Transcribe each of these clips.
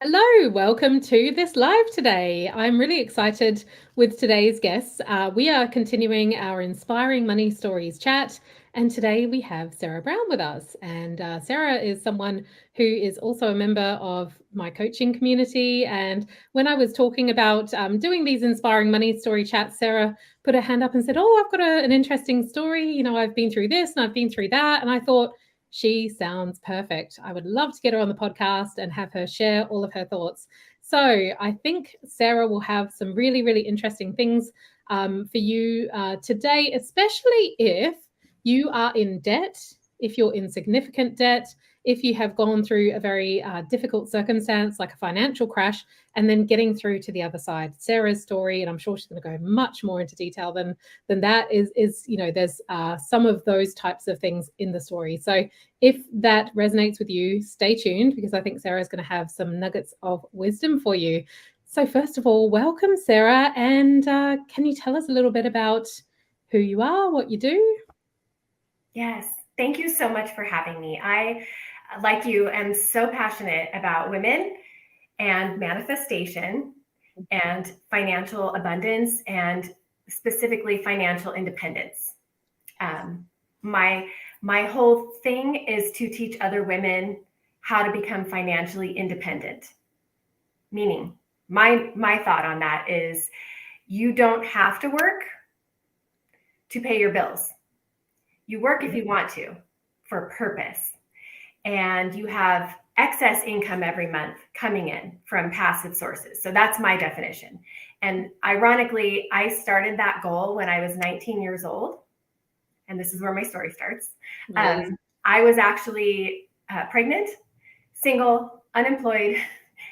Hello, welcome to this live today. I'm really excited with today's guests. We are continuing our Inspiring Money Stories chat, and today we have Sarah Brown with us. And Sarah is someone who is also a member of my coaching community. And when I was talking about doing these Inspiring Money Story chats, Sarah put her hand up and said, "Oh, I've got an interesting story. I've been through this and I've been through that." And I thought, she sounds perfect. I would love to get her on the podcast and have her share all of her thoughts. So I think Sarah will have some really, really interesting things for you today, especially if you are in debt, if you're in significant debt, if you have gone through a very difficult circumstance like a financial crash, and then getting through to the other side. Sarah's story, and I'm sure she's going to go much more into detail than that, is there's some of those types of things in the story. So if that resonates with you, stay tuned, because I think Sarah's going to have some nuggets of wisdom for you. So first of all, welcome, Sarah. And can you tell us a little bit about who you are, what you do? Yes, thank you so much for having me. I, like you, am so passionate about women and manifestation and financial abundance and specifically financial independence. My whole thing is to teach other women how to become financially independent. Meaning, my thought on that is you don't have to work to pay your bills. You work if you want to, for purpose. And you have excess income every month coming in from passive sources. So that's my definition. And ironically, I started that goal when I was 19 years old. And this is where my story starts. I was actually pregnant, single, unemployed,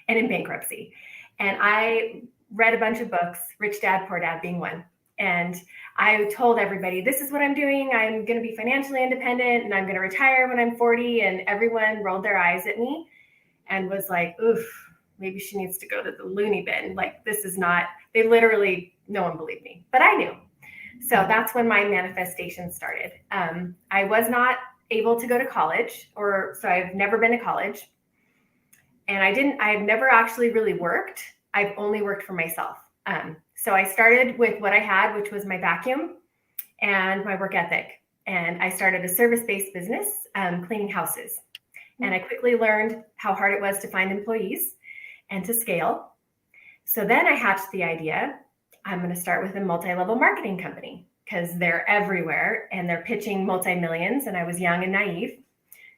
and in bankruptcy. And I read a bunch of books, Rich Dad, Poor Dad being one. And I told everybody, this is what I'm doing. I'm going to be financially independent and I'm going to retire when I'm 40. And everyone rolled their eyes at me and was like, oof, maybe she needs to go to the loony bin. Like, this is not, they literally, no one believed me, but I knew. So that's when my manifestation started. I was not able to go to college, so I've never been to college. And I've never actually really worked. I've only worked for myself. So I started with what I had, which was my vacuum and my work ethic. And I started a service-based business, cleaning houses. And I quickly learned how hard it was to find employees and to scale. So then I hatched the idea, I'm going to start with a multi-level marketing company because they're everywhere and they're pitching multi-millions. And I was young and naive.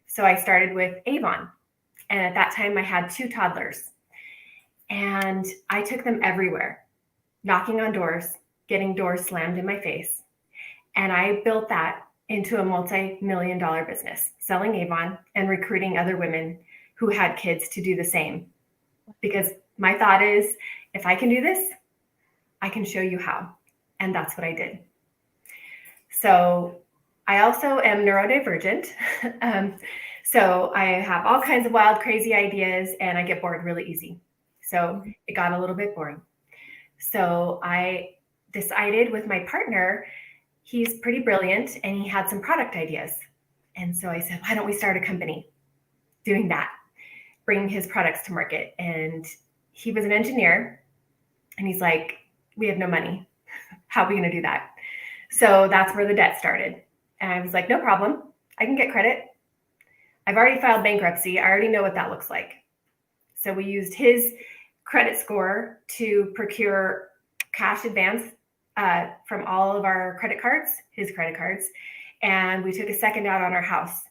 So I started with Avon. And at that time I had 2 toddlers and I took them everywhere, knocking on doors, getting doors slammed in my face. And I built that into a multi-million-dollar business, selling Avon and recruiting other women who had kids to do the same. Because my thought is, if I can do this, I can show you how. And that's what I did. So I also am neurodivergent. So I have all kinds of wild, crazy ideas and I get bored really easy. So it got a little bit boring. So I decided with my partner, he's pretty brilliant and he had some product ideas. And so I said, why don't we start a company doing that, bringing his products to market? And he was an engineer and he's like, we have no money. How are we going to do that? So that's where the debt started. And I was like, no problem. I can get credit. I've already filed bankruptcy. I already know what that looks like. So we used his credit score to procure cash advance from all of our credit cards, his credit cards. And we took a second out on our house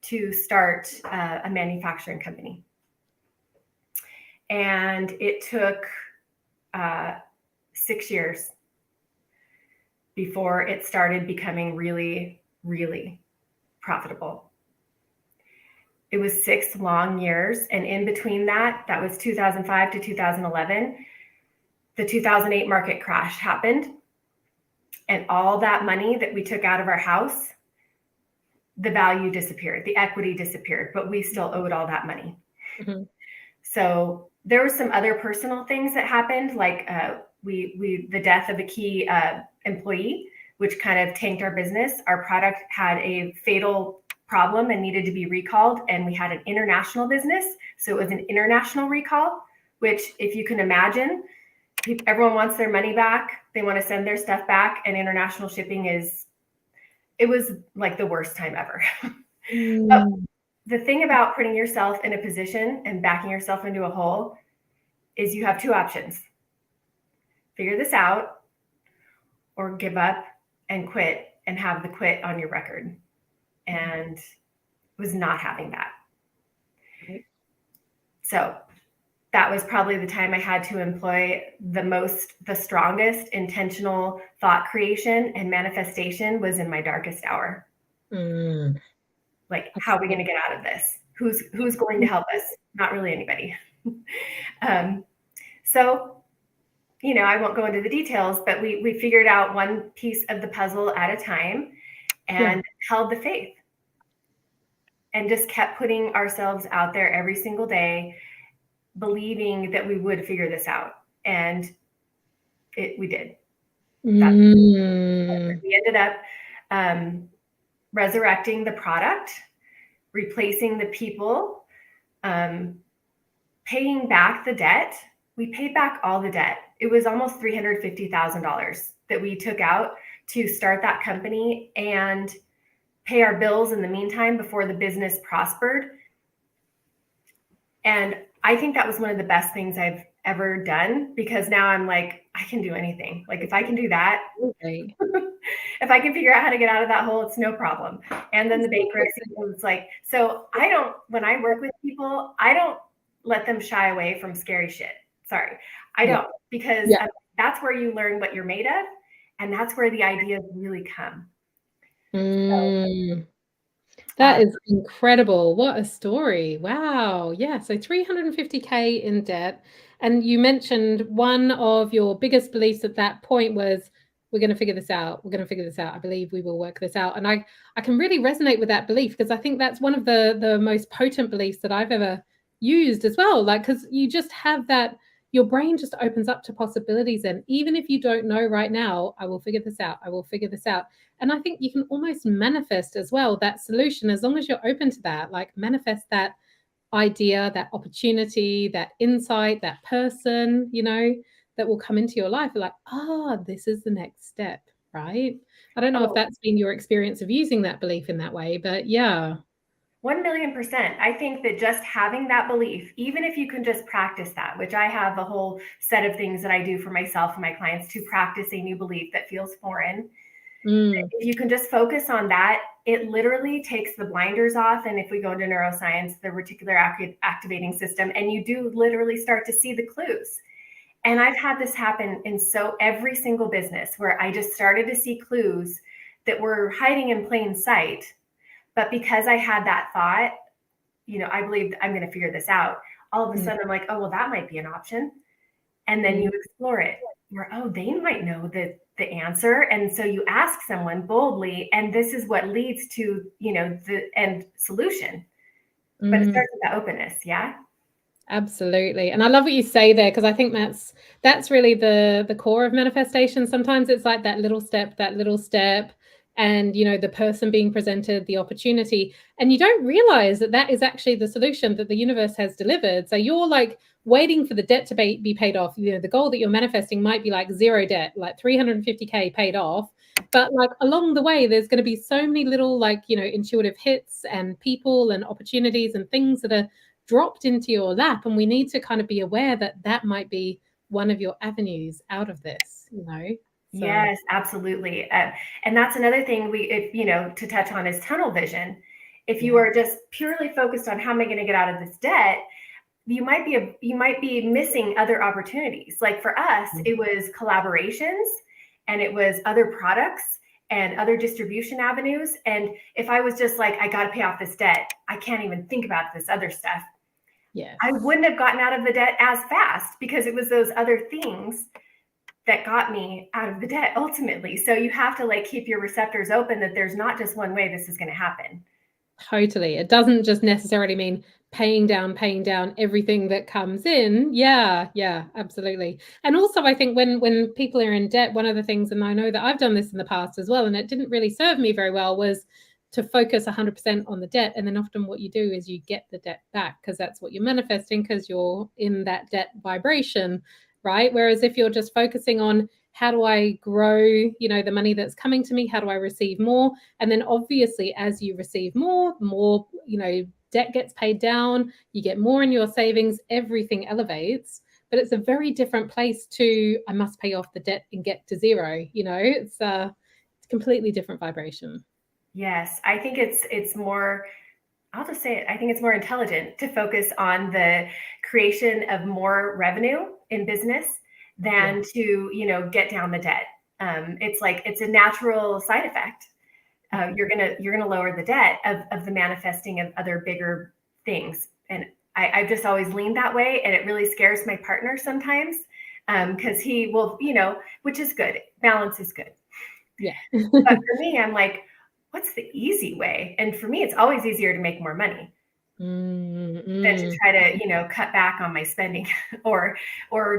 to start a manufacturing company. And it took 6 years before it started becoming really, really profitable. It was 6 long years. And in between that was 2005 to 2011. The 2008 market crash happened. And all that money that we took out of our house, the value disappeared, the equity disappeared, but we still owed all that money. Mm-hmm. So there were some other personal things that happened, like the death of a key employee, which kind of tanked our business. Our product had a fatal problem and needed to be recalled. And we had an international business. So it was an international recall. which if you can imagine, everyone wants their money back. They want to send their stuff back, and international shipping it was like the worst time ever. But the thing about putting yourself in a position and backing yourself into a hole is you have two options. Figure this out, or give up and quit and have the quit on your record. And was not having that. So that was probably the time I had to employ the strongest intentional thought creation and manifestation was in my darkest hour. Like, how are we going to get out of this? Who's going to help us? Not really anybody. So, I won't go into the details, but we figured out one piece of the puzzle at a time and held the faith and just kept putting ourselves out there every single day, believing that we would figure this out. And we did. We ended up resurrecting the product, replacing the people, paying back the debt. We paid back all the debt. It was almost $350,000 that we took out to start that company and pay our bills in the meantime before the business prospered. And I think that was one of the best things I've ever done, because now I'm like, I can do anything. Like, if I can do that, if I can figure out how to get out of that hole, it's no problem. And then the bankruptcy was like, so when I work with people, I don't let them shy away from scary shit. Sorry, I don't, because that's where you learn what you're made of. And that's where the ideas really come. That is incredible. What a story. Wow. Yeah. So $350K in debt. And you mentioned one of your biggest beliefs at that point was, we're going to figure this out. We're going to figure this out. I believe we will work this out. And I can really resonate with that belief, because I think that's one of the most potent beliefs that I've ever used as well. Like, because you just have that, your brain just opens up to possibilities. And even if you don't know right now, I will figure this out. I will figure this out. And I think you can almost manifest as well that solution, as long as you're open to that, like manifest that idea, that opportunity, that insight, that person, that will come into your life. Like, this is the next step, right? I don't know if that's been your experience of using that belief in that way, but yeah. 1,000,000%. I think that just having that belief, even if you can just practice that, which I have a whole set of things that I do for myself and my clients to practice a new belief that feels foreign. If you can just focus on that, it literally takes the blinders off. And if we go into neuroscience, the reticular activating system, and you do literally start to see the clues. And I've had this happen in every single business where I just started to see clues that were hiding in plain sight. But because I had that thought, I believed I'm going to figure this out. All of a sudden I'm like, oh, well, that might be an option. And then you explore it. Or, oh, they might know the answer. And so you ask someone boldly, and this is what leads to, the end solution. But it starts with that openness. Yeah. Absolutely. And I love what you say there, because I think that's really the core of manifestation. Sometimes it's like that little step, and the person being presented the opportunity, and you don't realize that is actually the solution that the universe has delivered. So you're like waiting for the debt to be paid off. The goal that you're manifesting might be like zero debt, like 350K paid off. But like along the way, there's going to be so many little intuitive hits and people and opportunities and things that are dropped into your lap. And we need to kind of be aware that might be one of your avenues out of this, So. Yes, absolutely. And that's another thing to touch on is tunnel vision. If you are just purely focused on how am I going to get out of this debt, you might be missing other opportunities. Like for us, it was collaborations, and it was other products and other distribution avenues. And if I was just like, I got to pay off this debt, I can't even think about this other stuff. Yes. I wouldn't have gotten out of the debt as fast, because it was those other things that got me out of the debt ultimately. So you have to keep your receptors open, that there's not just one way this is going to happen. Totally. It doesn't just necessarily mean paying down everything that comes in. Yeah, absolutely. And also I think when people are in debt, one of the things, and I know that I've done this in the past as well, and it didn't really serve me very well, was to focus 100% on the debt. And then often what you do is you get the debt back because that's what you're manifesting, because you're in that debt vibration, right? Whereas if you're just focusing on how do I grow, the money that's coming to me, how do I receive more? And then obviously as you receive more, debt gets paid down, you get more in your savings, everything elevates. But it's a very different place to, I must pay off the debt and get to zero. It's a completely different vibration. Yes, I think it's more, I'll just say it, I think it's more intelligent to focus on the creation of more revenue in business than to, get down the debt. It's a natural side effect. You're gonna lower the debt of the manifesting of other bigger things. And I've just always leaned that way, and it really scares my partner sometimes, because he will, which is good. Balance is good. Yeah. But for me, I'm like, what's the easy way? And for me, it's always easier to make more money than to try to, cut back on my spending or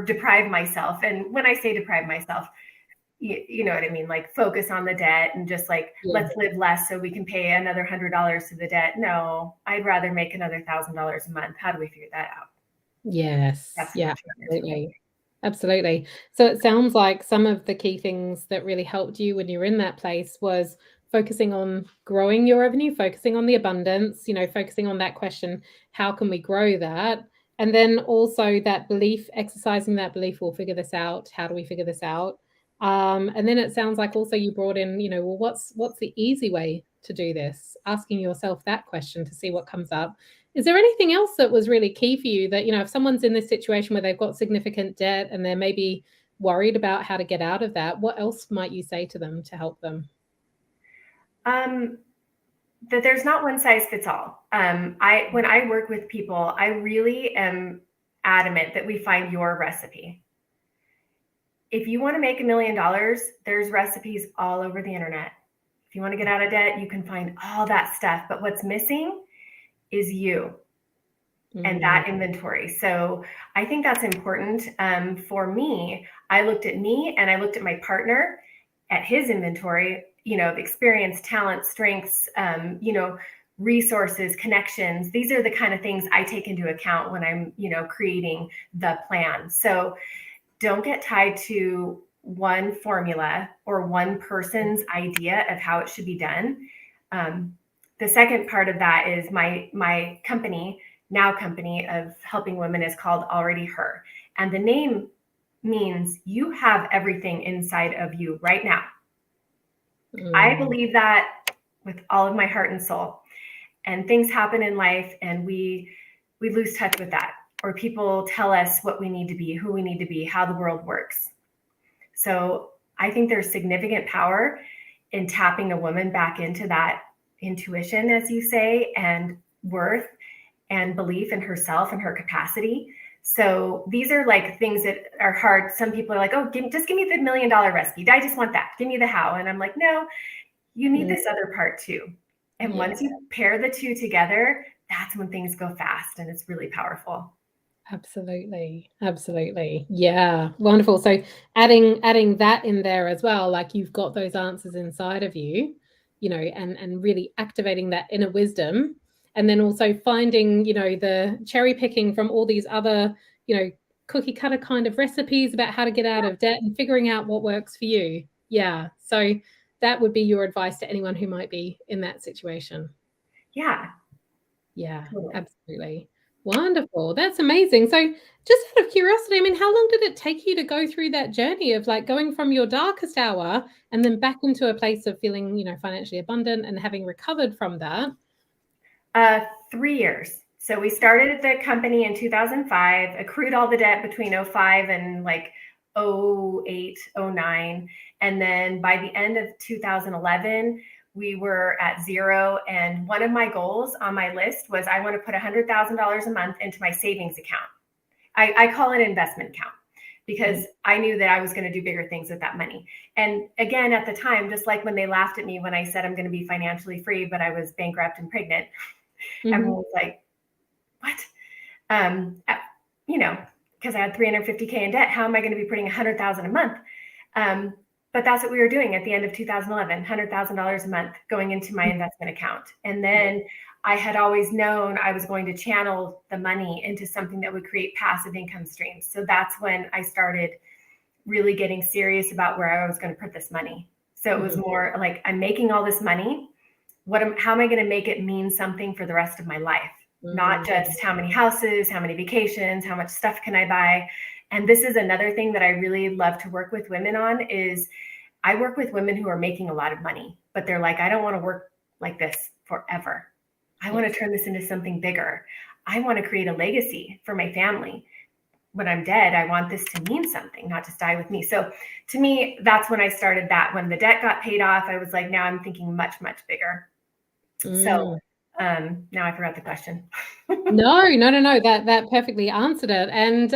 deprive myself. And when I say deprive myself, you know what I mean? Like focus on the debt and just like, let's live less so we can pay another $100 to the debt. No, I'd rather make another $1,000 a month. How do we figure that out? Yes. That's Yeah, absolutely. Absolutely. So it sounds like some of the key things that really helped you when you were in that place was focusing on growing your revenue, focusing on the abundance, focusing on that question, how can we grow that? And then also that belief, exercising that belief, we'll figure this out. How do we figure this out? And then it sounds like also you brought in, well, what's the easy way to do this? Asking yourself that question to see what comes up. Is there anything else that was really key for you that, if someone's in this situation where they've got significant debt and they're maybe worried about how to get out of that, what else might you say to them to help them? That there's not one size fits all. When I work with people, I really am adamant that we find your recipe. If you want to make $1 million, there's recipes all over the internet. If you want to get out of debt, you can find all that stuff. But what's missing is you and that inventory. So I think that's important. For me, I looked at me and I looked at my partner, at his inventory, experience, talent, strengths, resources, connections. These are the kind of things I take into account when I'm, creating the plan. So don't get tied to one formula or one person's idea of how it should be done. The second part of that is my company of helping women is called Already Her. And the name means you have everything inside of you right now. I believe that with all of my heart and soul. And things happen in life and we lose touch with that. Or people tell us what we need to be, who we need to be, how the world works. So I think there's significant power in tapping a woman back into that intuition, as you say, and worth and belief in herself and her capacity. So these are like things that are hard. Some people are like, oh, just give me the $1 million recipe. I just want that. Give me the how. And I'm like, no, you need this other part too. And once you pair the two together, that's when things go fast and it's really powerful. Absolutely. Absolutely. Yeah. Wonderful. So adding that in there as well, like you've got those answers inside of you, and really activating that inner wisdom. And then also finding, the cherry picking from all these other, cookie cutter kind of recipes about how to get out of debt and figuring out what works for you. Yeah. So that would be your advice to anyone who might be in that situation. Yeah. Yeah, absolutely. Wonderful. That's amazing. So just out of curiosity, I mean, how long did it take you to go through that journey of like going from your darkest hour and then back into a place of feeling, financially abundant and having recovered from that? 3 years. So we started the company in 2005, accrued all the debt between 05 and like 08, 09. And then by the end of 2011, we were at zero. And one of my goals on my list was I want to put $100,000 a month into my savings account. I call it an investment account because I knew that I was going to do bigger things with that money. And again, at the time, just like when they laughed at me when I said I'm going to be financially free, but I was bankrupt and pregnant, everyone was like, what? Because I had $350K in debt. How am I going to be putting $100,000 a month? but that's what we were doing at the end of 2011, $100,000 a month going into my investment account. And then I had always known I was going to channel the money into something that would create passive income streams. So that's when I started really getting serious about where I was going to put this money. So it was more like, I'm making all this money. How am I going to make it mean something for the rest of my life? Not just how many houses, how many vacations, how much stuff can I buy? And this is another thing that I really love to work with women on is I work with women who are making a lot of money, but they're like, I don't want to work like this forever. I want to turn this into something bigger. I want to create a legacy for my family. When I'm dead, I want this to mean something, not just die with me. So to me, that's when I started that. When the debt got paid off, I was like, now I'm thinking much, much bigger. So now I forgot the question. No. That perfectly answered it. And,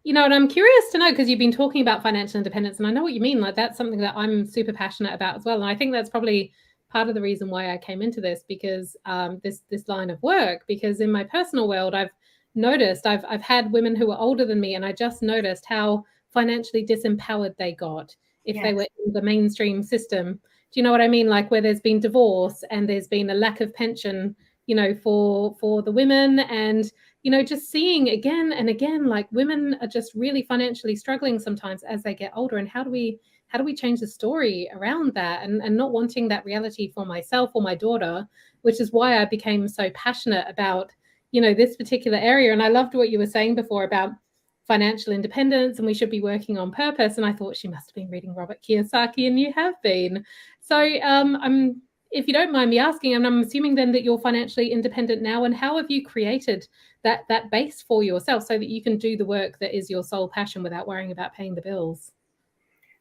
and I'm curious to know, because you've been talking about financial independence, and I know what you mean. Like, that's something that I'm super passionate about as well. And I think that's probably part of the reason why I came into this, because this line of work, because in my personal world, I've noticed I've had women who are older than me, and I just noticed how financially disempowered they got if they were in the mainstream system. Do you know what I mean? Like, where there's been divorce and there's been a lack of pension, for the women, and just seeing again and again, like, women are just really financially struggling sometimes as they get older. And how do we change the story around that, and not wanting that reality for myself or my daughter, which is why I became so passionate about this particular area. And I loved what you were saying before about financial independence, and we should be working on purpose. And I thought, she must have been reading Robert Kiyosaki, and you have been. So if you don't mind me asking, and I'm assuming then that you're financially independent now, and how have you created that base for yourself so that you can do the work that is your sole passion without worrying about paying the bills?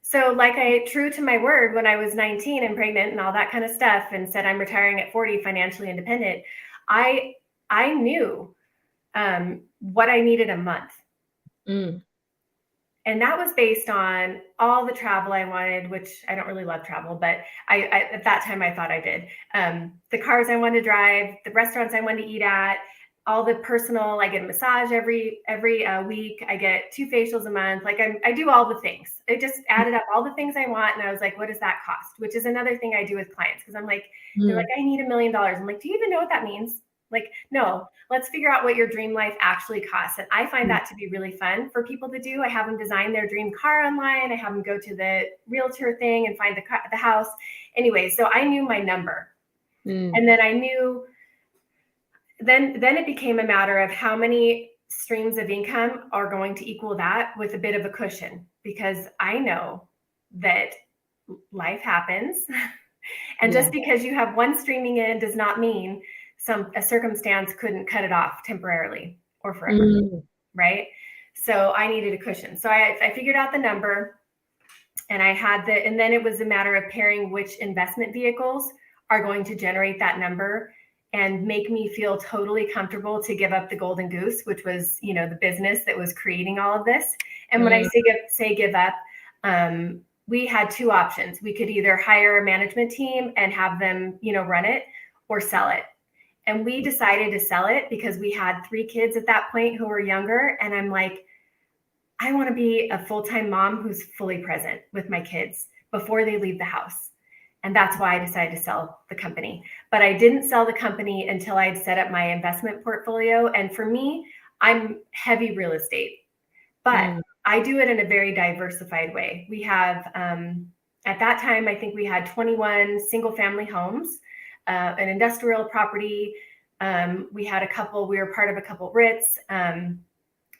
So like, true to my word, when I was 19 and pregnant and all that kind of stuff, and said I'm retiring at 40, financially independent, I knew what I needed a month. And that was based on all the travel I wanted, which I don't really love travel, but I at that time I thought I did. The cars I wanted to drive, the restaurants I wanted to eat at, all the personal. I get a massage every week. I get 2 facials a month. Like, I do all the things. It just added up all the things I want, and I was like, what does that cost? Which is another thing I do with clients, because I'm like, they're like, I need $1 million. I'm like, do you even know what that means? Like, no, let's figure out what your dream life actually costs. And I find that to be really fun for people to do. I have them design their dream car online. I have them go to the realtor thing and find the house. Anyway, so I knew my number. And then I knew, then it became a matter of how many streams of income are going to equal that with a bit of a cushion, because I know that life happens. And just because you have one streaming in does not mean a circumstance couldn't cut it off temporarily or forever, right? So I needed a cushion. So I figured out the number, and and then it was a matter of pairing which investment vehicles are going to generate that number and make me feel totally comfortable to give up the golden goose, which was, the business that was creating all of this. And when I say give up, we had 2 options. We could either hire a management team and have them, run it, or sell it. And we decided to sell it because we had 3 kids at that point who were younger. And I'm like, I want to be a full-time mom who's fully present with my kids before they leave the house. And that's why I decided to sell the company. But I didn't sell the company until I'd set up my investment portfolio. And for me, I'm heavy real estate, but I do it in a very diversified way. We have, at that time, I think we had 21 single family homes, an industrial property. We had we were part of a couple RITs, and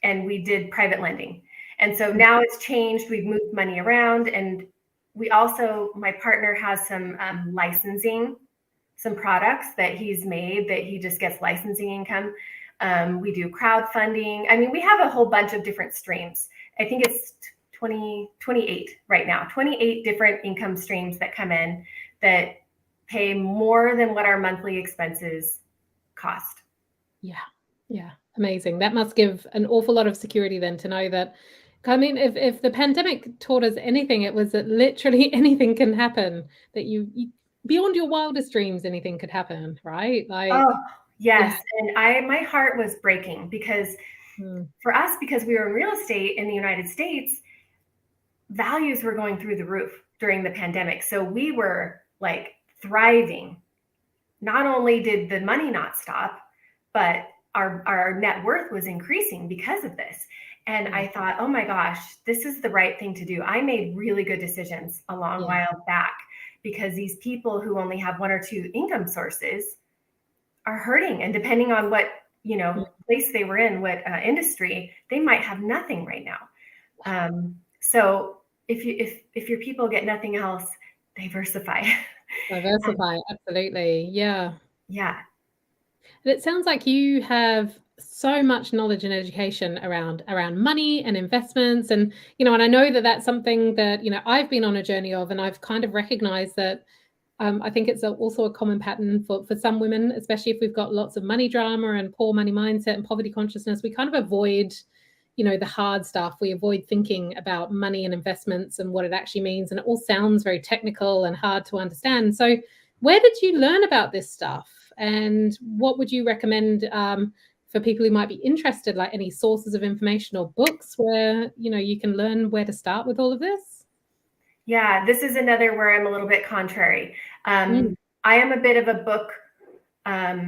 we did private lending. And so now it's changed. We've moved money around, and we also, my partner has some licensing, some products that he's made that he just gets licensing income. We do crowdfunding. I mean, we have a whole bunch of different streams. I think it's 28 right now, 28 different income streams that come in that pay more than what our monthly expenses cost. Yeah. Amazing. That must give an awful lot of security then, to know that, I mean, if the pandemic taught us anything, it was that literally anything can happen, that you beyond your wildest dreams, anything could happen, right? Like, oh, yes. Yeah. And my heart was breaking because for us, because we were in real estate in the United States, values were going through the roof during the pandemic. So we were like thriving. Not only did the money not stop, but our net worth was increasing because of this. And I thought, oh my gosh, this is the right thing to do. I made really good decisions a long while back, because these people who only have one or two income sources are hurting. And depending on what, place they were in, what industry, they might have nothing right now. So if your people get nothing else, diversify. Diversify, absolutely. Yeah. Yeah. And it sounds like you have so much knowledge and education around money and investments. And, and I know that that's something that, I've been on a journey of, and I've kind of recognized that I think it's also a common pattern for some women, especially if we've got lots of money drama and poor money mindset and poverty consciousness. We kind of avoid, the hard stuff. We avoid thinking about money and investments and what it actually means. And it all sounds very technical and hard to understand. So where did you learn about this stuff? And what would you recommend for people who might be interested, like any sources of information or books where, you can learn where to start with all of this? Yeah, this is another where I'm a little bit contrary. I am a bit of a book, how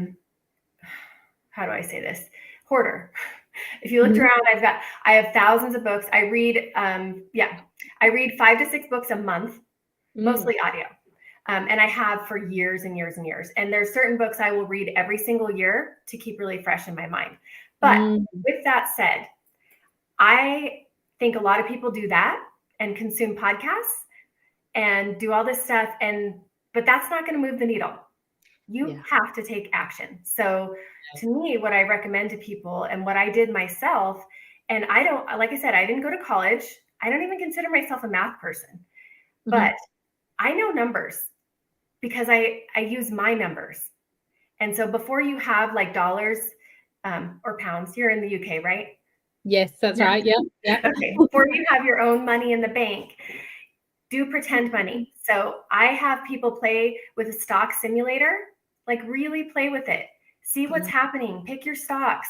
do I say this? Hoarder. If you looked around, I have thousands of books. I read 5 to 6 books a month, mostly audio. And I have for years and years and years. And there's certain books I will read every single year to keep really fresh in my mind. But with that said, I think a lot of people do that and consume podcasts and do all this stuff. But that's not going to move the needle. You have to take action. So to me, what I recommend to people and what I did myself, and like I said, I didn't go to college. I don't even consider myself a math person, but I know numbers because I use my numbers. And so before you have like dollars or pounds, you're in the UK, right? Yes, that's right. Yeah. Okay. Before you have your own money in the bank, do pretend money. So I have people play with a stock simulator, like really play with it. See what's happening. Pick your stocks,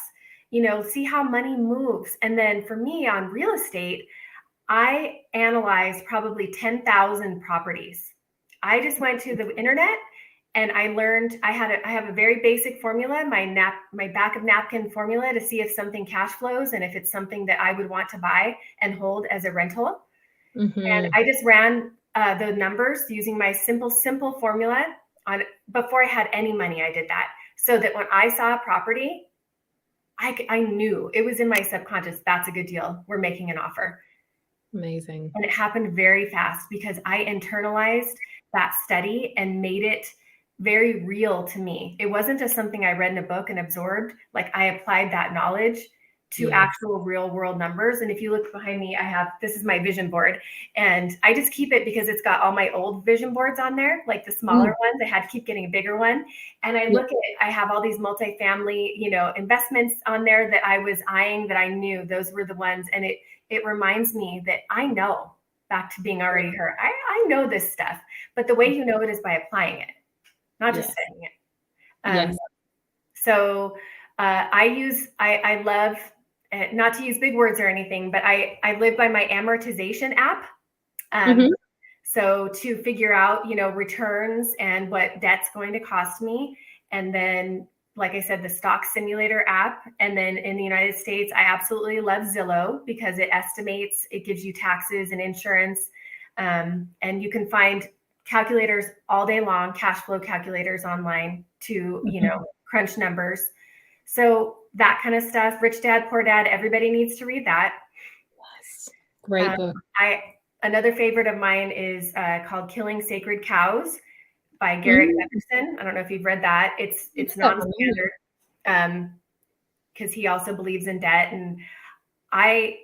see how money moves. And then for me on real estate, I analyzed probably 10,000 properties. I just went to the internet and I learned, I have a very basic formula, my back of napkin formula to see if something cash flows and if it's something that I would want to buy and hold as a rental. And I just ran the numbers using my simple formula before I had any money. I did that so that when I saw a property, I knew it was in my subconscious. That's a good deal. We're making an offer. Amazing. And it happened very fast because I internalized that study and made it very real to me. It wasn't just something I read in a book and absorbed. Like I applied that knowledge to actual real world numbers. And if you look behind me, this is my vision board, and I just keep it because it's got all my old vision boards on there, like the smaller ones. I had to keep getting a bigger one. And I look at it, I have all these multifamily, investments on there that I was eyeing that I knew those were the ones. And it reminds me that I know, back to being already hurt, I know this stuff, but the way you know it is by applying it, not just saying it. So I love, not to use big words or anything, but I live by my amortization app. So to figure out, returns and what debt's going to cost me. And then, like I said, the stock simulator app. And then in the United States, I absolutely love Zillow because it estimates, it gives you taxes and insurance. And you can find calculators all day long, cash flow calculators online to, crunch numbers. So that kind of stuff, Rich Dad, Poor Dad, everybody needs to read that. Yes. Great book. Another favorite of mine is called Killing Sacred Cows by Garrett Epperson. I don't know if you've read that. It's non-standard because he also believes in debt. And I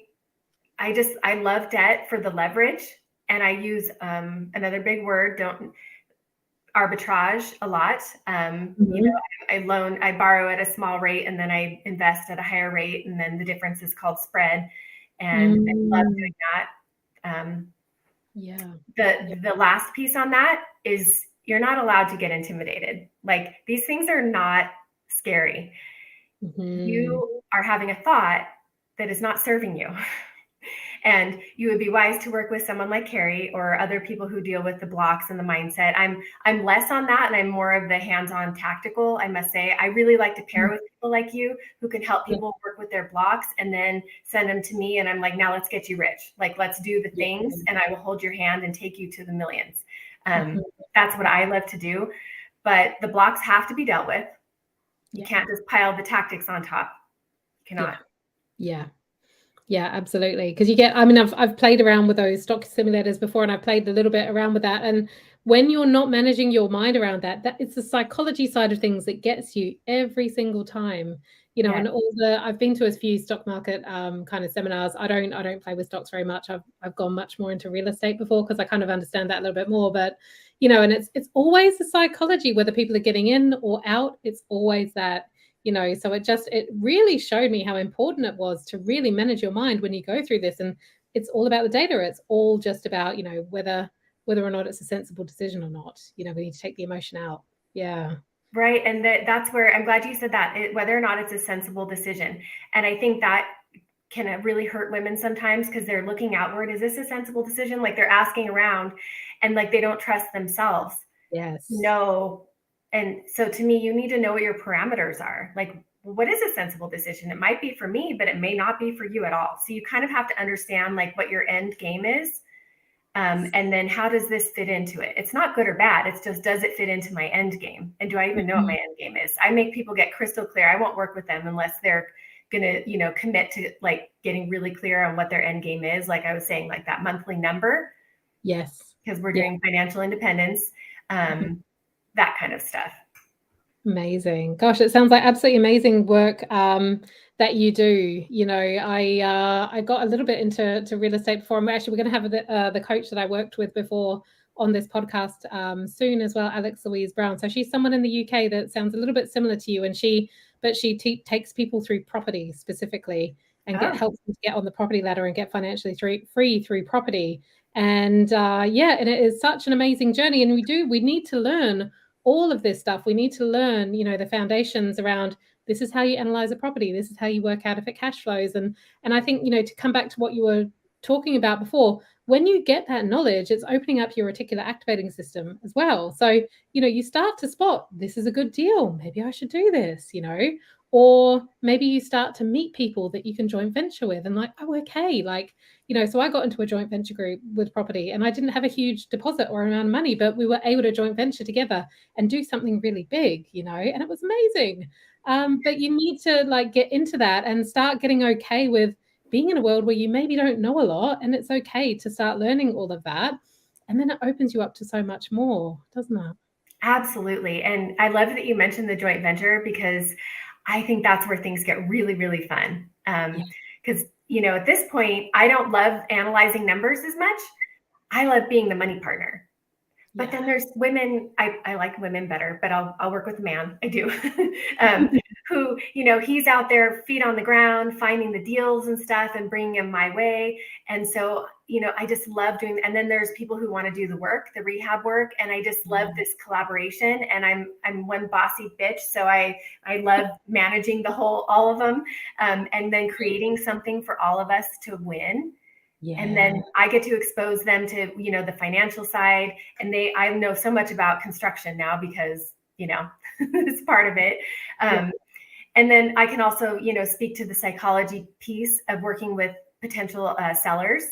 love debt for the leverage. And I use another big word, arbitrage a lot. I borrow at a small rate and then I invest at a higher rate. And then the difference is called spread. And I love doing that. The last piece on that is you're not allowed to get intimidated. Like these things are not scary. You are having a thought that is not serving you. And you would be wise to work with someone like Keri or other people who deal with the blocks and the mindset. I'm less on that, and I'm more of the hands-on tactical, I must say. I really like to pair with people like you who can help people work with their blocks and then send them to me. And I'm like, now let's get you rich. Like, let's do the things, and I will hold your hand and take you to the millions. That's what I love to do. But the blocks have to be dealt with. You can't just pile the tactics on top. You cannot. Yeah, absolutely. Because you get, I mean, I've played around with those stock simulators before, and I've played a little bit around with that. And when you're not managing your mind around that it's the psychology side of things that gets you every single time. You know, and I've been to a few stock market kind of seminars. I don't play with stocks very much. I've gone much more into real estate before because I kind of understand that a little bit more. But you know, and it's always the psychology, whether people are getting in or out. It's always that. You know, so it really showed me how important it was to really manage your mind when you go through this. And it's all about the data. It's all just about, you know, whether or not it's a sensible decision or not. You know, we need to take the emotion out. Yeah. Right. And that's where I'm glad you said that, whether or not it's a sensible decision. And I think that can really hurt women sometimes because they're looking outward. Is this a sensible decision? Like they're asking around and like they don't trust themselves. Yes. No. And so to me, you need to know what your parameters are. Like, what is a sensible decision? It might be for me, but it may not be for you at all. So you kind of have to understand like what your end game is. And then how does this fit into it? It's not good or bad. It's just, does it fit into my end game? And do I even know what my end game is? I make people get crystal clear. I won't work with them unless they're going to, you know, commit to like getting really clear on what their end game is. Like I was saying, like that monthly number. Yes. Because we're doing financial independence. That kind of stuff. Amazing. Gosh, it sounds like absolutely amazing work that you do. You know, I got a little bit into real estate before. We're going to have the coach that I worked with before on this podcast soon as well, Alex Louise Brown. So she's someone in the UK that sounds a little bit similar to you, and she takes people through property specifically and helps them to get on the property ladder and get financially free through property. And and it is such an amazing journey. And we need to learn all of this stuff. We need to learn, you know, the foundations around this is how you analyze a property. This is how you work out if it cash flows. And I think, you know, to come back to what you were talking about before, when you get that knowledge, it's opening up your reticular activating system as well. So, you know, you start to spot, this is a good deal. Maybe I should do this, you know, or maybe you start to meet people that you can joint venture with and like, oh, okay. Like, you know, so I got into a joint venture group with property and I didn't have a huge deposit or amount of money, but we were able to joint venture together and do something really big, you know, and it was amazing. But you need to like get into that and start getting okay with being in a world where you maybe don't know a lot, and it's okay to start learning all of that. And then it opens you up to so much more, doesn't it? Absolutely. And I love that you mentioned the joint venture because I think that's where things get really, really fun. Because, you know, at this point, I don't love analyzing numbers as much. I love being the money partner. But then there's women, I like women better, but I'll work with a man. I do. Who, you know, he's out there feet on the ground, finding the deals and stuff and bringing them my way. And so, you know, I just love doing, and then there's people who want to do the work, the rehab work. And I just love this collaboration, and I'm one bossy bitch. So I love managing all of them, and then creating something for all of us to win. Yeah. And then I get to expose them to, you know, the financial side. And I know so much about construction now because, you know, it's part of it. And then I can also, you know, speak to the psychology piece of working with potential sellers.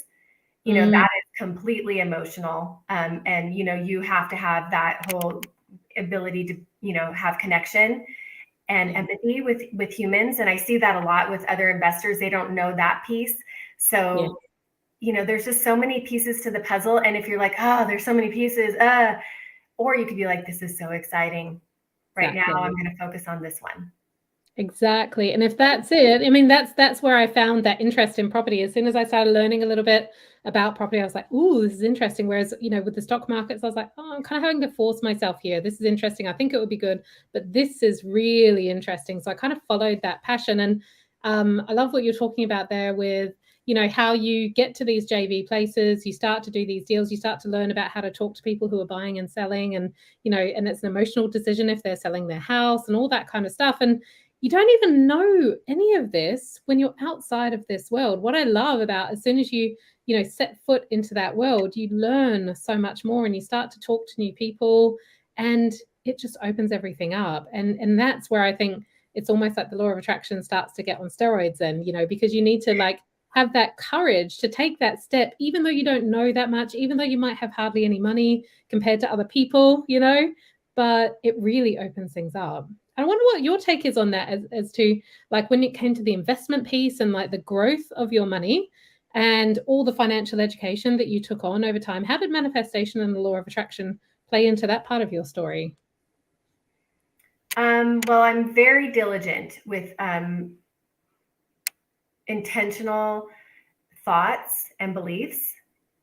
You know, that is completely emotional. And, you know, you have to have that whole ability to, you know, have connection and empathy with humans. And I see that a lot with other investors. They don't know that piece. So you know, there's just so many pieces to the puzzle. And if you're like, oh, there's so many pieces, or you could be like, this is so exciting. Right now, I'm going to focus on this one. Exactly. And if that's it, I mean, that's where I found that interest in property. As soon as I started learning a little bit about property, I was like, ooh, this is interesting. Whereas, you know, with the stock markets, I was like, oh, I'm kind of having to force myself here. This is interesting. I think it would be good, but this is really interesting. So I kind of followed that passion. And I love what you're talking about there with, you know, how you get to these JV places, you start to do these deals, you start to learn about how to talk to people who are buying and selling, and, you know, and it's an emotional decision if they're selling their house and all that kind of stuff. And, you don't even know any of this when you're outside of this world. What I love about as soon as you set foot into that world, you learn so much more and you start to talk to new people, and it just opens everything up. And that's where I think it's almost like the law of attraction starts to get on steroids then, because you need to like have that courage to take that step, even though you don't know that much, even though you might have hardly any money compared to other people, but it really opens things up. I wonder what your take is on that as to like when it came to the investment piece and like the growth of your money and all the financial education that you took on over time. How did manifestation and the law of attraction play into that part of your story? Well, I'm very diligent with intentional thoughts and beliefs.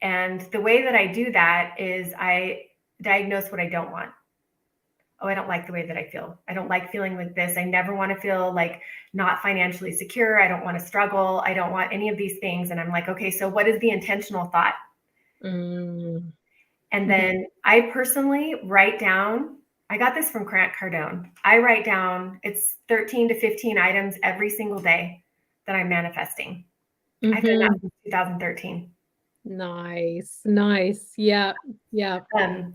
And the way that I do that is I diagnose what I don't want. Oh, I don't like the way that I feel. I don't like feeling like this. I never want to feel like not financially secure. I don't want to struggle. I don't want any of these things. And I'm like, okay, so what is the intentional thought? And then I personally write down, I got this from Grant Cardone. I write down, it's 13 to 15 items every single day that I'm manifesting. I've done that since 2013. Nice. Yeah.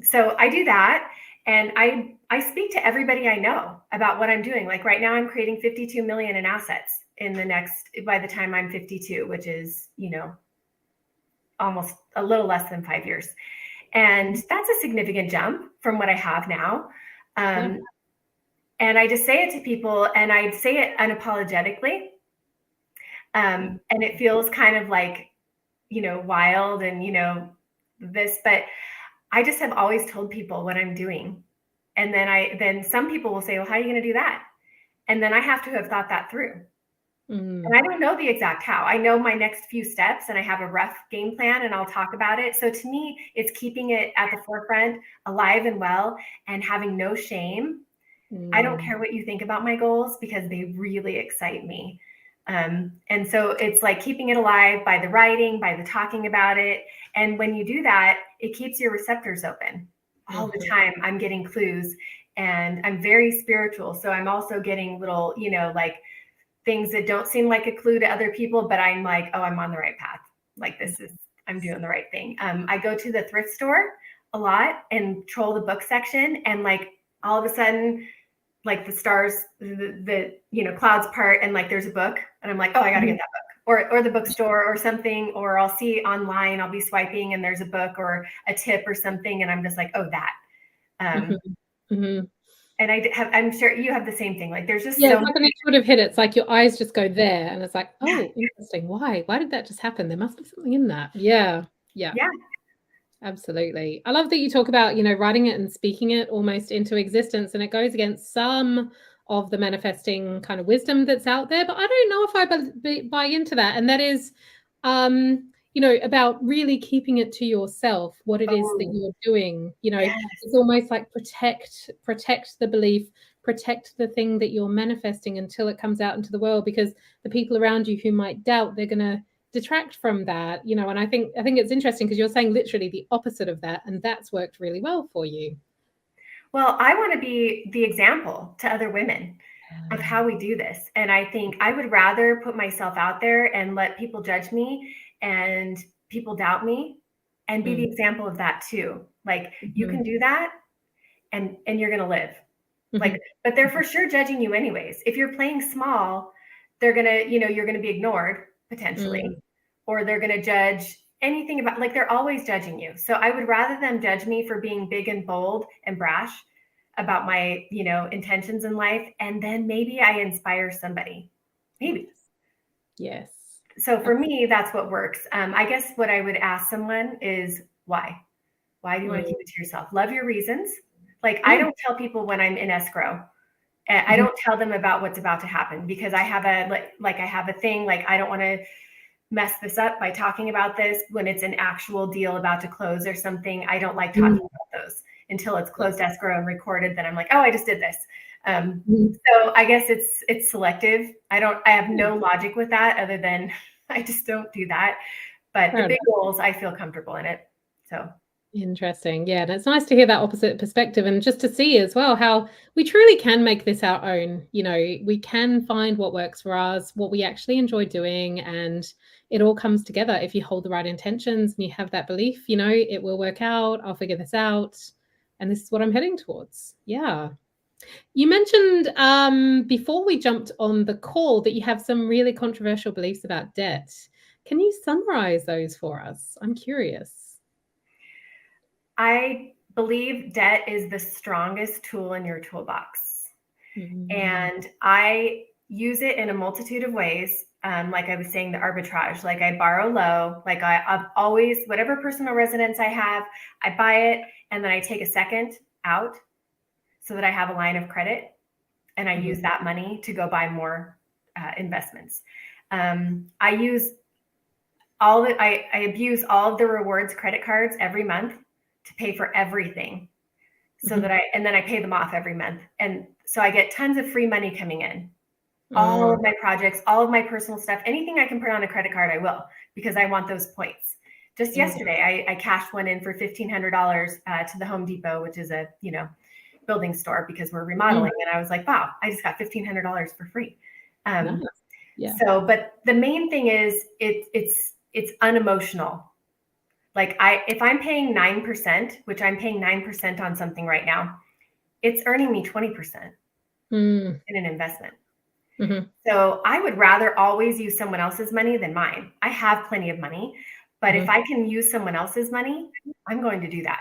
So I do that. And I speak to everybody I know about what I'm doing. Like right now, I'm creating 52 million in assets by the time I'm 52, which is, almost a little less than 5 years. And that's a significant jump from what I have now. And I just say it to people, and I say it unapologetically. And it feels kind of like, wild and, this, but I just have always told people what I'm doing. And then some people will say, well, how are you going to do that? And then I have to have thought that through. And I don't know the exact how. I know my next few steps and I have a rough game plan and I'll talk about it. So to me, it's keeping it at the forefront, alive and well, and having no shame. I don't care what you think about my goals because they really excite me. And so it's like keeping it alive by the writing, by the talking about it. And when you do that, it keeps your receptors open all the time. I'm getting clues, and I'm very spiritual. So I'm also getting little, like things that don't seem like a clue to other people, but I'm like, oh, I'm on the right path. Like I'm doing the right thing. I go to the thrift store a lot and troll the book section, and like all of a sudden, like the stars, the clouds part, and like there's a book, and I'm like, oh, I got to get that book, or the bookstore or something, or I'll see online, I'll be swiping and there's a book or a tip or something, and I'm just like, oh, that. And I'm sure you have the same thing. Like there's just it's like an intuitive hit. It's like your eyes just go there, and it's like, oh, interesting. Why did that just happen? There must be something in that. Yeah. Absolutely. I love that you talk about, writing it and speaking it almost into existence, and it goes against some of the manifesting kind of wisdom that's out there, but I don't know if I buy into that. And that is, about really keeping it to yourself, what it is that you're doing. It's almost like protect the belief, protect the thing that you're manifesting until it comes out into the world, because the people around you who might doubt, they're going to detract from that, and I think it's interesting because you're saying literally the opposite of that, and that's worked really well for you. Well, I want to be the example to other women of how we do this. And I think I would rather put myself out there and let people judge me and people doubt me and be the example of that too. Like you can do that and you're going to live. Like, but they're for sure judging you anyways. If you're playing small, they're going to, you're going to be ignored potentially, or they're going to judge anything about, like, they're always judging you. So I would rather them judge me for being big and bold and brash about my, intentions in life. And then maybe I inspire somebody, maybe. Yes. So for me, that's what works. I guess what I would ask someone is why do you want to keep it to yourself? Love your reasons. Like, I don't tell people when I'm in escrow. I don't tell them about what's about to happen because I have I have a thing, like, I don't want to mess this up by talking about this when it's an actual deal about to close or something. I don't like talking about those until it's closed escrow and recorded. Then I'm like, oh, I just did this. So I guess it's selective. I have no logic with that other than I just don't do that. But the big goals, I feel comfortable in it. So Interesting. Yeah, and it's nice to hear that opposite perspective and just to see as well how we truly can make this our own. We can find what works for us, what we actually enjoy doing, and it all comes together if you hold the right intentions and you have that belief, it will work out, I'll figure this out, and this is what I'm heading towards. Yeah. You mentioned before we jumped on the call that you have some really controversial beliefs about debt. Can you summarize those for us? I'm curious. I believe debt is the strongest tool in your toolbox. And I use it in a multitude of ways. Like I was saying, the arbitrage, like I borrow low, like I've always, whatever personal residence I have, I buy it and then I take a second out so that I have a line of credit and I use that money to go buy more investments. I use I abuse all of the rewards credit cards every month to pay for everything so that and then I pay them off every month. And so I get tons of free money coming in. All of my projects, all of my personal stuff, anything I can put on a credit card, I will, because I want those points. Just yesterday, I cashed one in for $1,500 to the Home Depot, which is a, building store because we're remodeling. And I was like, wow, I just got $1,500 for free. Nice. Yeah. So, but the main thing is it's unemotional. Like if I'm paying 9%, which I'm paying 9% on something right now, it's earning me 20% in an investment. So I would rather always use someone else's money than mine. I have plenty of money, but if I can use someone else's money, I'm going to do that.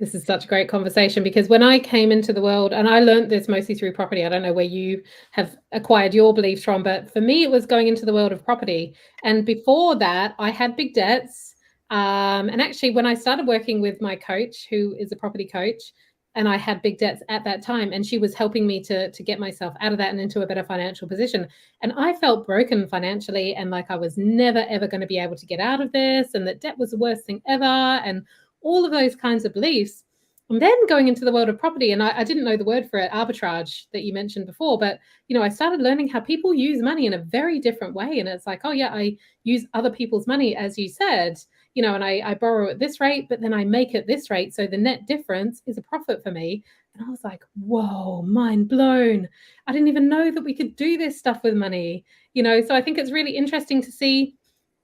This is such a great conversation because when I came into the world, and I learned this mostly through property, I don't know where you have acquired your beliefs from, but for me, it was going into the world of property. And before that, I had big debts. And actually, when I started working with my coach, who is a property coach, and I had big debts at that time, and she was helping me to get myself out of that and into a better financial position. And I felt broken financially and like I was never, ever going to be able to get out of this, and that debt was the worst thing ever. And all of those kinds of beliefs. And then going into the world of property, and I didn't know the word for it, arbitrage, that you mentioned before, but I started learning how people use money in a very different way. And it's like, oh yeah, I use other people's money, as you said, and I borrow at this rate, but then I make it this rate. So the net difference is a profit for me. And I was like, whoa, mind blown. I didn't even know that we could do this stuff with money, so I think it's really interesting to see.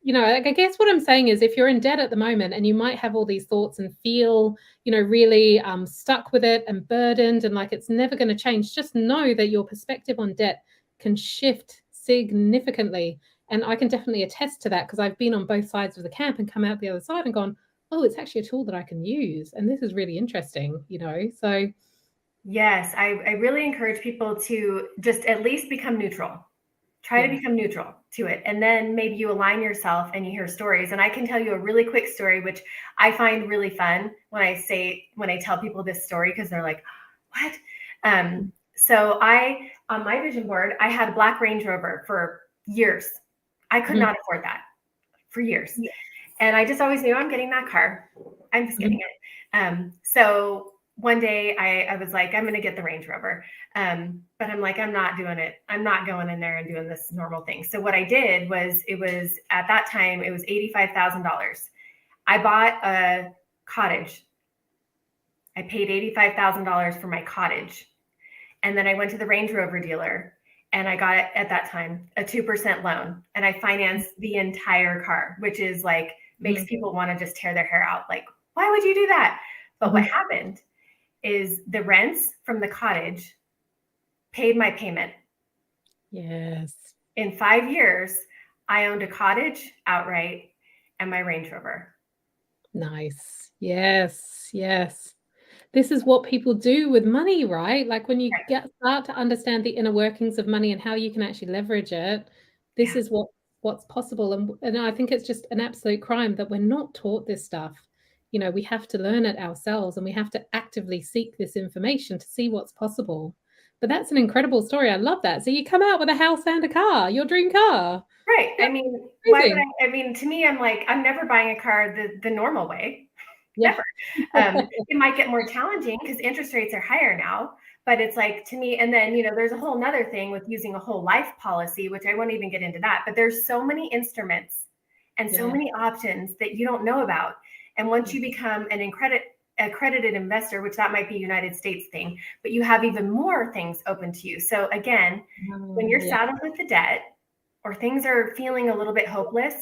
I guess what I'm saying is if you're in debt at the moment and you might have all these thoughts and feel, really stuck with it and burdened and like it's never going to change, just know that your perspective on debt can shift significantly. And I can definitely attest to that because I've been on both sides of the camp and come out the other side and gone, oh, it's actually a tool that I can use. And this is really interesting, so. Yes, I really encourage people to just at least become neutral. Try to become neutral to it. And then maybe you align yourself and you hear stories. And I can tell you a really quick story, which I find really fun when I tell people this story, because they're like, what? So on my vision board, I had a black Range Rover for years. I could not afford that for years. And I just always knew I'm getting that car. I'm just getting it. So one day I was like, I'm going to get the Range Rover. But I'm like, I'm not doing it. I'm not going in there and doing this normal thing. So what I did was, at that time, it was $85,000. I bought a cottage. I paid $85,000 for my cottage. And then I went to the Range Rover dealer and I got it at that time, a 2% loan. And I financed the entire car, which is like, makes people want to just tear their hair out. Like, why would you do that? But what happened is the rents from the cottage paid my payment. Yes. In 5 years, I owned a cottage outright and my Range Rover. Nice. Yes. Yes. This is what people do with money, right? Like when you start to understand the inner workings of money and how you can actually leverage it, this is what's possible. And I think it's just an absolute crime that we're not taught this stuff. We have to learn it ourselves and we have to actively seek this information to see what's possible. But that's an incredible story. I love that. So you come out with a house and a car, your dream car. Right. I mean, why would I mean, to me, I'm like, I'm never buying a car the normal way. Never. It might get more challenging because interest rates are higher now, but it's like, to me, and then, there's a whole nother thing with using a whole life policy, which I won't even get into that, but there's so many instruments and so many options that you don't know about. And once you become an accredited investor, which that might be a United States thing, but you have even more things open to you. So again, when you're saddled with the debt or things are feeling a little bit hopeless,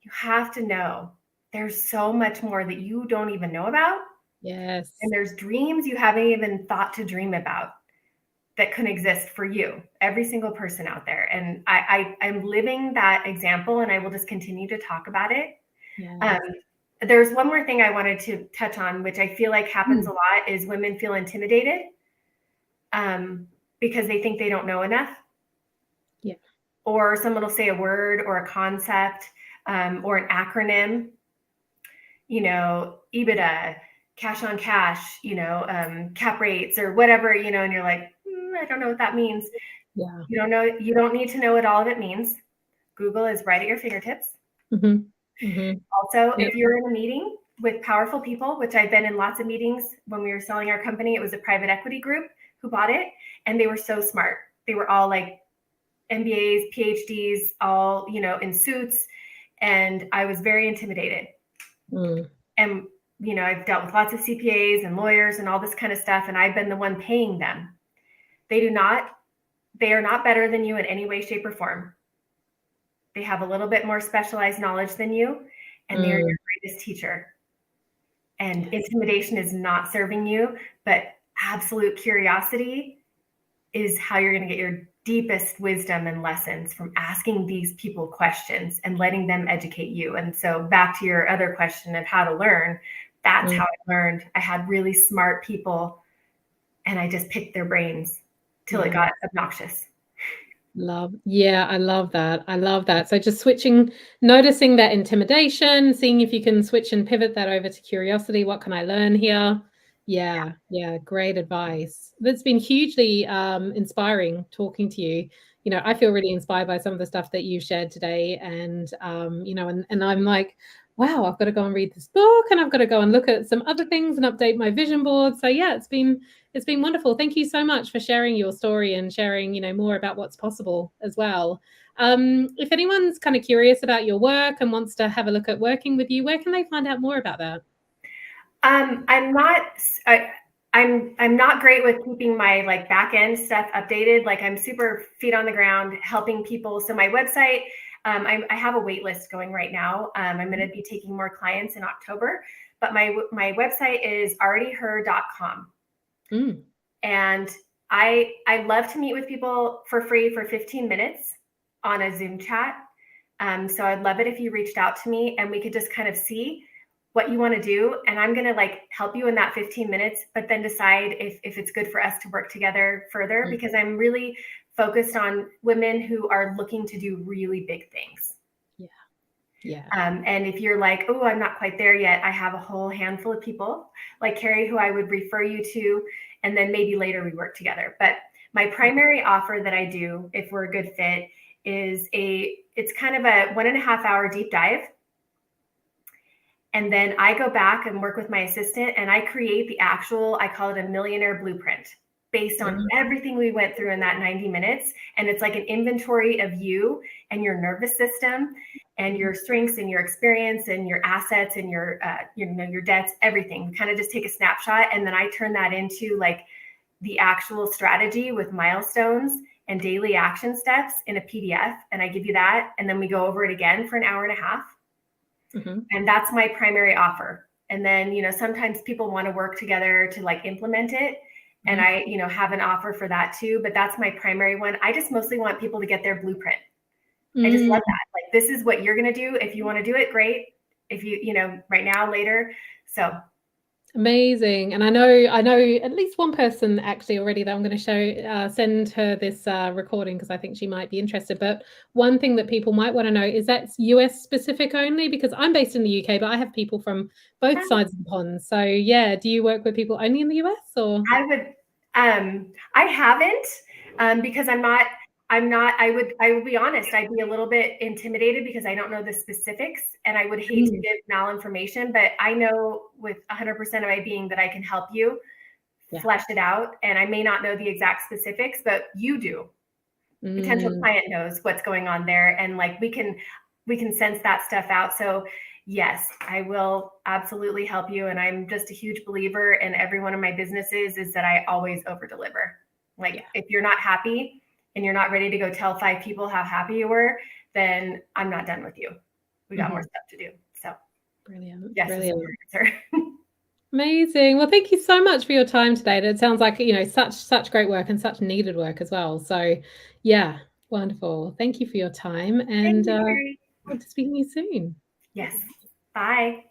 you have to know there's so much more that you don't even know about. Yes. And there's dreams you haven't even thought to dream about that can exist for you, every single person out there. And I'm living that example, and I will just continue to talk about it. Yes. There's one more thing I wanted to touch on, which I feel like happens a lot, is women feel intimidated because they think they don't know enough. Yeah. Or someone will say a word or a concept or an acronym, EBITDA, cash on cash, cap rates or whatever, and you're like, I don't know what that means. Yeah. You don't know. You don't need to know what all of it means. Google is right at your fingertips. Also, if you're in a meeting with powerful people, which I've been in lots of meetings when we were selling our company, it was a private equity group who bought it, and they were so smart. They were all like MBAs, PhDs, all, in suits. And I was very intimidated. And, I've dealt with lots of CPAs and lawyers and all this kind of stuff. And I've been the one paying them. They are not better than you in any way, shape, or form. They have a little bit more specialized knowledge than you, and they're your greatest teacher. And intimidation is not serving you, but absolute curiosity is how you're going to get your deepest wisdom and lessons from asking these people questions and letting them educate you. And so back to your other question of how to learn, that's how I learned. I had really smart people, and I just picked their brains till it got obnoxious. I love that. I love that. So just noticing that intimidation, seeing if you can switch and pivot that over to curiosity. What can I learn here? Yeah. Great advice. That's been hugely inspiring talking to you. I feel really inspired by some of the stuff that you've shared today. And, and I'm like, wow, I've got to go and read this book, and I've got to go and look at some other things and update my vision board. So yeah, it's been wonderful. Thank you so much for sharing your story and sharing, more about what's possible as well. If anyone's kind of curious about your work and wants to have a look at working with you, where can they find out more about that? I'm not great with keeping my back end stuff updated. I'm super feet on the ground helping people. So my website, I have a wait list going right now. I'm going to be taking more clients in October, but my website is alreadyher.com. And I love to meet with people for free for 15 minutes on a Zoom chat. So I'd love it if you reached out to me and we could just kind of see what you want to do. And I'm going to help you in that 15 minutes, but then decide if it's good for us to work together further, because I'm really focused on women who are looking to do really big things. Yeah. And if you're like, oh, I'm not quite there yet, I have a whole handful of people like Keri who I would refer you to, and then maybe later we work together. But my primary offer that I do, if we're a good fit, is it's kind of a 1.5 hour deep dive. And then I go back and work with my assistant, and I create the actual, I call it a millionaire blueprint, based on everything we went through in that 90 minutes. And it's like an inventory of you and your nervous system and your strengths and your experience and your assets and your debts, everything. We kind of just take a snapshot, and then I turn that into the actual strategy with milestones and daily action steps in a PDF. And I give you that. And then we go over it again for an hour and a half. And that's my primary offer. And then, sometimes people want to work together to implement it. And I, have an offer for that too, but that's my primary one. I just mostly want people to get their blueprint. I just love that. This is what you're going to do. If you want to do it, great. If you, right now, later. So amazing. And I know at least one person actually already that I'm going to send her this recording, because I think she might be interested. But one thing that people might want to know is that's US specific only, because I'm based in the UK, but I have people from both sides of the pond. So yeah, do you work with people only in the US, or? I haven't, because I will be honest, I'd be a little bit intimidated because I don't know the specifics, and I would hate to give malinformation, but I know with 100% of my being that I can help you flesh it out. And I may not know the exact specifics, but you do. Potential client knows what's going on there. And we can sense that stuff out. So yes, I will absolutely help you. And I'm just a huge believer in every one of my businesses is that I always over deliver. Like if you're not happy and you're not ready to go tell 5 people how happy you were, then I'm not done with you. We got more stuff to do. So brilliant. yes, Brilliant. answer. Amazing. Well, thank you so much for your time today. It sounds like, such great work and such needed work as well. So yeah, wonderful. Thank you for your time, and Thank you, hope to speak to you soon. Yes. Bye.